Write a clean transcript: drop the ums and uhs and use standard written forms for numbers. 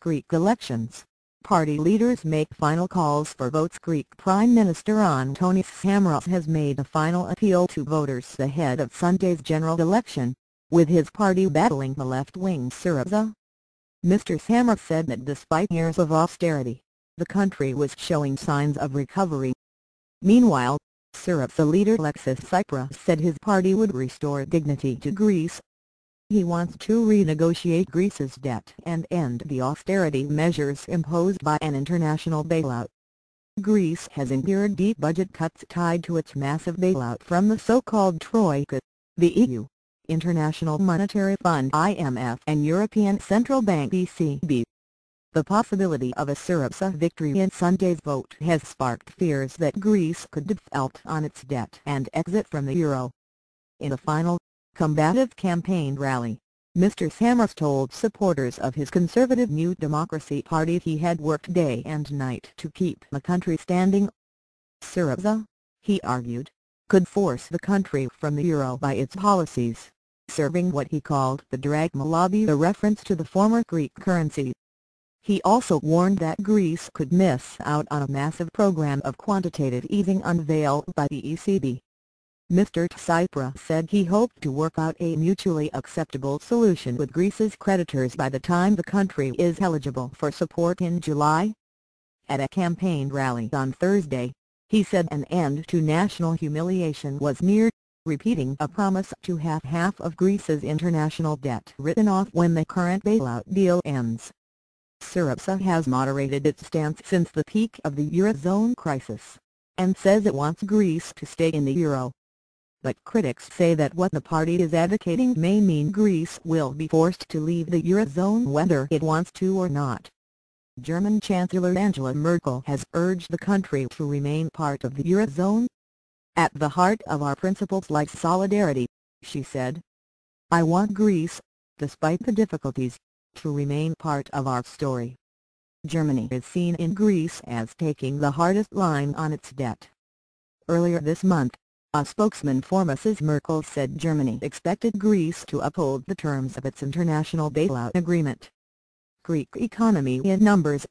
Greek elections. Party leaders make final calls for votes. Greek Prime Minister Antonis Samaras has made a final appeal to voters ahead of Sunday's general election, with his party battling the left-wing Syriza. Mr. Samaras said that despite years of austerity, the country was showing signs of recovery. Meanwhile, Syriza leader Alexis Tsipras said his party would restore dignity to Greece. He wants to renegotiate Greece's debt and end the austerity measures imposed by an international bailout. Greece has endured deep budget cuts tied to its massive bailout from the so-called troika, the EU, International Monetary Fund (IMF) and European Central Bank (ECB). The possibility of a Syriza victory in Sunday's vote has sparked fears that Greece could default on its debt and exit from the euro. In a final, combative campaign rally, Mr. Samaras told supporters of his conservative New Democracy Party he had worked day and night to keep the country standing. Syriza, he argued, could force the country from the euro by its policies, serving what he called the drachma lobby, a reference to the former Greek currency. He also warned that Greece could miss out on a massive program of quantitative easing unveiled by the ECB. Mr. Tsipras said he hoped to work out a mutually acceptable solution with Greece's creditors by the time the country is eligible for support in July. At a campaign rally on Thursday, he said an end to national humiliation was near, repeating a promise to have half of Greece's international debt written off when the current bailout deal ends. Syriza has moderated its stance since the peak of the Eurozone crisis, and says it wants Greece to stay in the euro. But critics say that what the party is advocating may mean Greece will be forced to leave the Eurozone whether it wants to or not. German Chancellor Angela Merkel has urged the country to remain part of the Eurozone. "At the heart of our principles lies solidarity," she said. "I want Greece, despite the difficulties, to remain part of our story." Germany is seen in Greece as taking the hardest line on its debt. Earlier this month, a spokesman for Mrs. Merkel said Germany expected Greece to uphold the terms of its international bailout agreement. Greek economy in numbers.